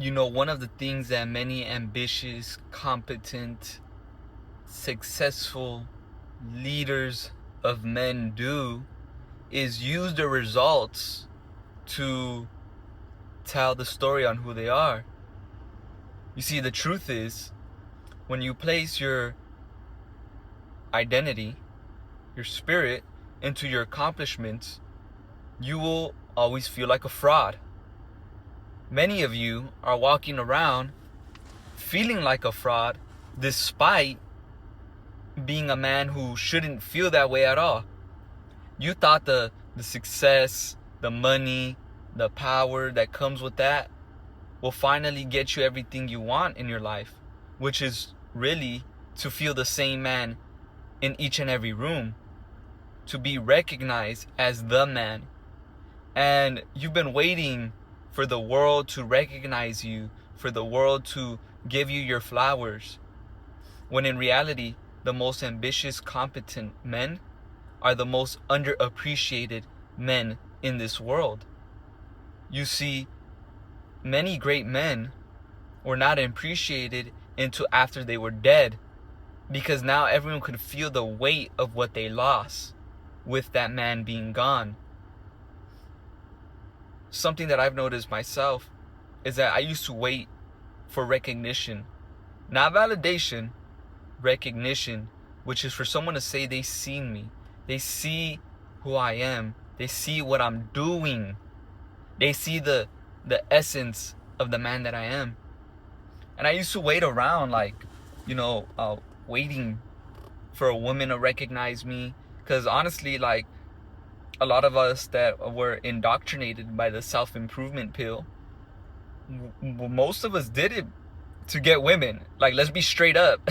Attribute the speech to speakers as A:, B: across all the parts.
A: One of the things that many ambitious, competent, successful leaders of men do is use the results to tell the story on who they are. You see, the truth is, when you place your identity, your spirit, into your accomplishments, you will always feel like a fraud. Many of you are walking around feeling like a fraud despite being a man who shouldn't feel that way at all. You thought the success, the money, the power that comes with that will finally get you everything you want in your life, which is really to feel the same man in each and every room, to be recognized as the man. And you've been waiting for the world to recognize you, for the world to give you your flowers, when in reality, the most ambitious, competent men are the most underappreciated men in this world. You see, many great men were not appreciated until after they were dead, because now everyone could feel the weight of what they lost with that man being gone. Something that I've noticed myself is that I used to wait for recognition, not validation, recognition, which is for someone to say they seen me, they see who I am, they see what I'm doing, they see the essence of the man that I am. And I used to wait around waiting for a woman to recognize me, because honestly, a lot of us that were indoctrinated by the self-improvement pill, most of us did it to get women. Let's be straight up.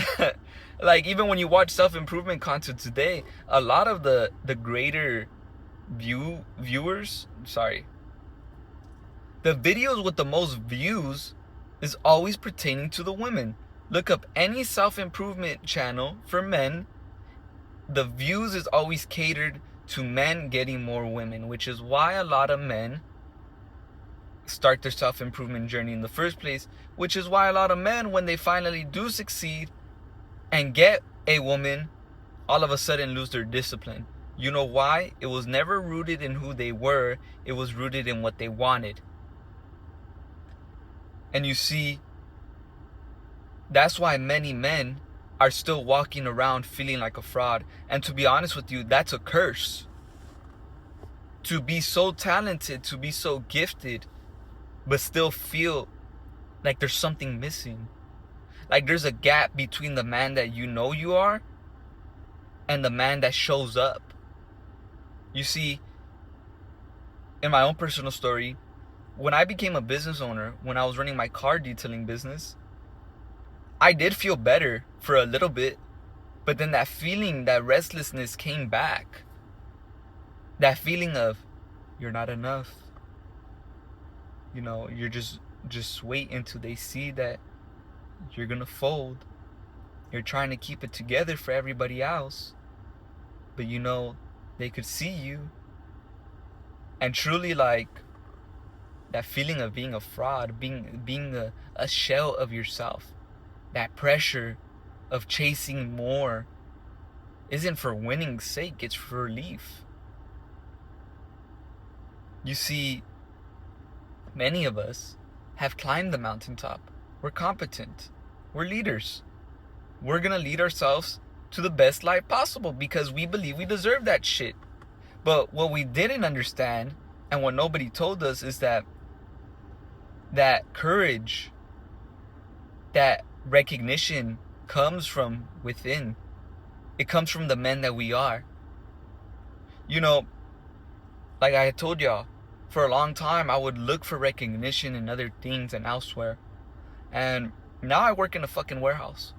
A: Even when you watch self-improvement content today, a lot of the greater viewers, the videos with the most views is always pertaining to the women. Look up any self-improvement channel for men. The views is always catered to men getting more women, which is why a lot of men start their self-improvement journey in the first place, which is why a lot of men, when they finally do succeed and get a woman, all of a sudden lose their discipline. You know why? It was never rooted in who they were, it was rooted in what they wanted. And you see, that's why many men are still walking around feeling like a fraud. And to be honest with you, that's a curse. To be so talented, to be so gifted, but still feel like there's something missing. Like there's a gap between the man that you know you are and the man that shows up. You see, in my own personal story, when I became a business owner, when I was running my car detailing business, I did feel better for a little bit, but then that feeling, that restlessness came back. That feeling of, you're not enough. You're just wait until they see that you're gonna fold. You're trying to keep it together for everybody else, but they could see you. And truly, that feeling of being a fraud, being a shell of yourself, that pressure of chasing more isn't for winning's sake, it's for relief. You see, many of us have climbed the mountaintop. We're competent. We're leaders. We're gonna lead ourselves to the best life possible because we believe we deserve that shit. But what we didn't understand, and what nobody told us, is that courage, that recognition comes from within. It comes from the men that we are. Like I told y'all, for a long time I would look for recognition in other things and elsewhere. And now I work in a fucking warehouse.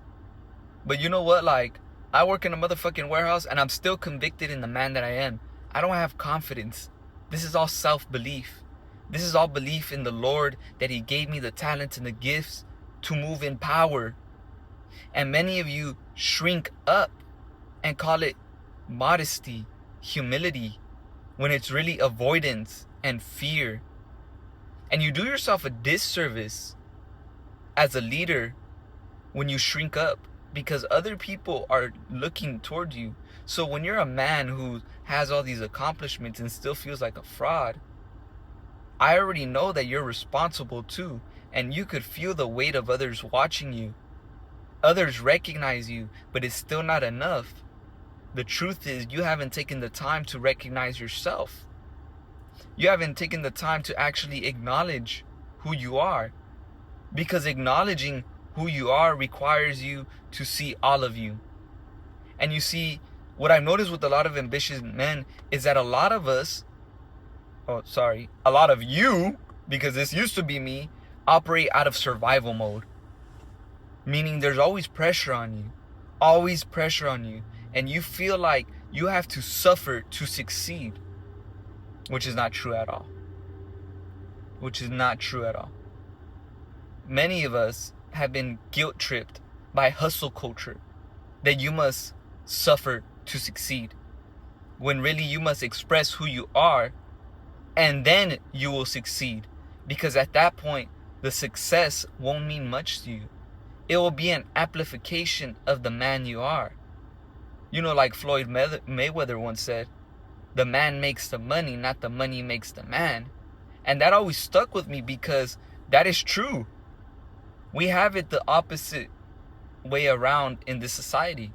A: But you know what? I work in a motherfucking warehouse and I'm still convicted in the man that I am. I don't have confidence. This is all self-belief. This is all belief in the Lord, that He gave me the talents and the gifts to move in power. And many of you shrink up and call it modesty, humility, when it's really avoidance and fear. And you do yourself a disservice as a leader when you shrink up, because other people are looking toward you. So when you're a man who has all these accomplishments and still feels like a fraud, I already know that you're responsible too, and you could feel the weight of others watching you. Others recognize you, but it's still not enough. The truth is, you haven't taken the time to recognize yourself. You haven't taken the time to actually acknowledge who you are, because acknowledging who you are requires you to see all of you. And you see, what I've noticed with a lot of ambitious men is that a lot of you, because this used to be me, operate out of survival mode. Meaning there's always pressure on you. Always pressure on you. And you feel like you have to suffer to succeed. Which is not true at all. Which is not true at all. Many of us have been guilt tripped by hustle culture, that you must suffer to succeed, when really you must express who you are, and then you will succeed. Because at that point, the success won't mean much to you. It will be an amplification of the man you are. You know, like Floyd Mayweather once said, the man makes the money, not the money makes the man. And that always stuck with me, because that is true. We have it the opposite way around in this society.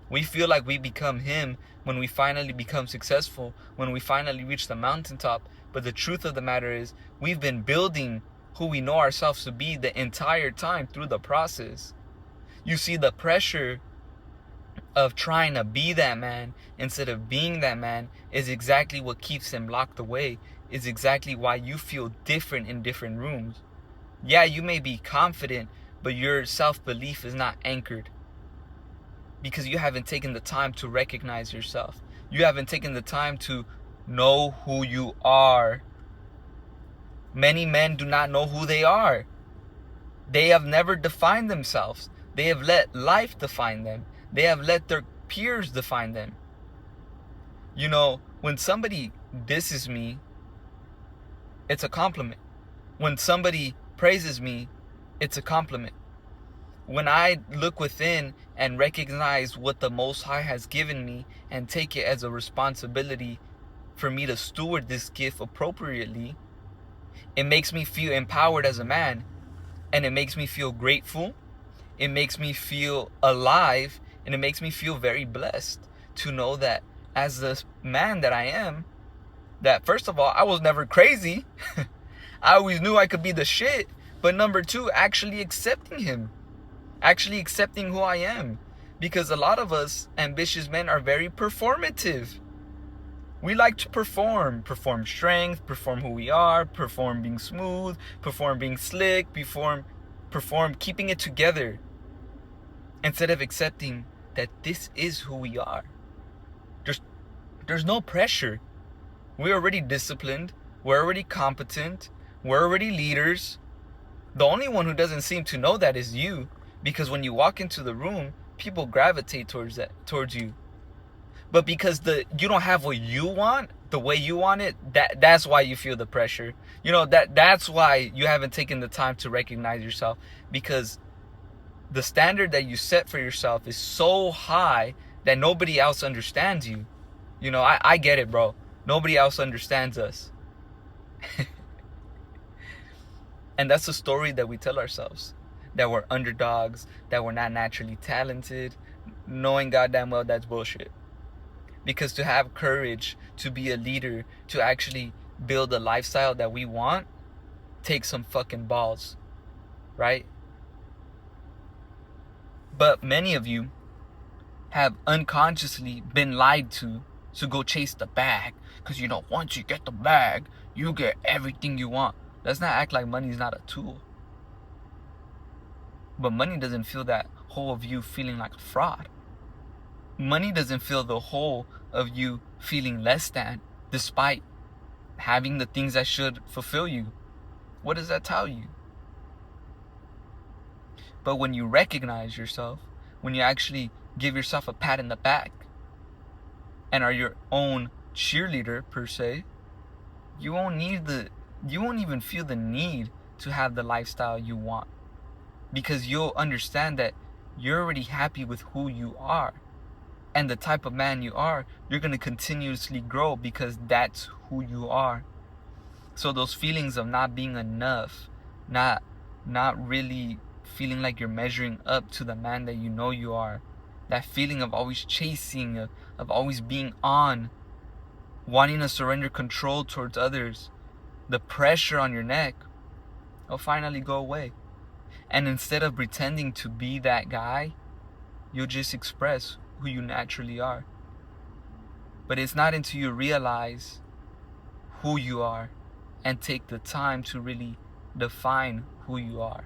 A: We feel like we become him when we finally become successful, when we finally reach the mountaintop. But the truth of the matter is, we've been building who we know ourselves to be the entire time through the process. You see, the pressure of trying to be that man instead of being that man is exactly what keeps him locked away, is exactly why you feel different in different rooms. Yeah, you may be confident, but your self-belief is not anchored, because you haven't taken the time to recognize yourself. You haven't taken the time to know who you are. Many men do not know who they are. They have never defined themselves. They have let life define them. They have let their peers define them. You know, when somebody disses me, it's a compliment. When somebody praises me, it's a compliment. When I look within and recognize what the Most High has given me and take it as a responsibility for me to steward this gift appropriately, it makes me feel empowered as a man, and it makes me feel grateful. It makes me feel alive, and it makes me feel very blessed to know that as the man that I am, that first of all, I was never crazy. I always knew I could be the shit. But number two, actually accepting him. Actually accepting who I am. Because a lot of us ambitious men are very performative. We like to perform strength, perform who we are, perform being smooth, perform being slick, perform keeping it together, instead of accepting that this is who we are. There's no pressure. We're already disciplined. We're already competent. We're already leaders. The only one who doesn't seem to know that is you, because when you walk into the room, people gravitate towards you. But because you don't have what you want, the way you want it, that's why you feel the pressure. You know, that's why you haven't taken the time to recognize yourself, because the standard that you set for yourself is so high that nobody else understands you. You know, I get it, bro. Nobody else understands us. And that's the story that we tell ourselves. That we're underdogs, that we're not naturally talented, knowing goddamn well that's bullshit. Because to have courage, to be a leader, to actually build a lifestyle that we want, takes some fucking balls, right? But many of you have unconsciously been lied to go chase the bag. Because, you know, once you get the bag, you get everything you want. Let's not act like money is not a tool. But money doesn't fill that hole of you feeling like a fraud. Money doesn't fill the hole of you feeling less than, despite having the things that should fulfill you. What does that tell you? But when you recognize yourself, when you actually give yourself a pat in the back and are your own cheerleader per se, you won't even feel the need to have the lifestyle you want. because you'll understand that you're already happy with who you are. And the type of man you are, you're going to continuously grow because that's who you are. So those feelings of not being enough, not really feeling like you're measuring up to the man that you know you are, that feeling of always chasing, of always being on, wanting to surrender control towards others, the pressure on your neck, will finally go away. And instead of pretending to be that guy, you'll just express who you naturally are. But it's not until you realize who you are and take the time to really define who you are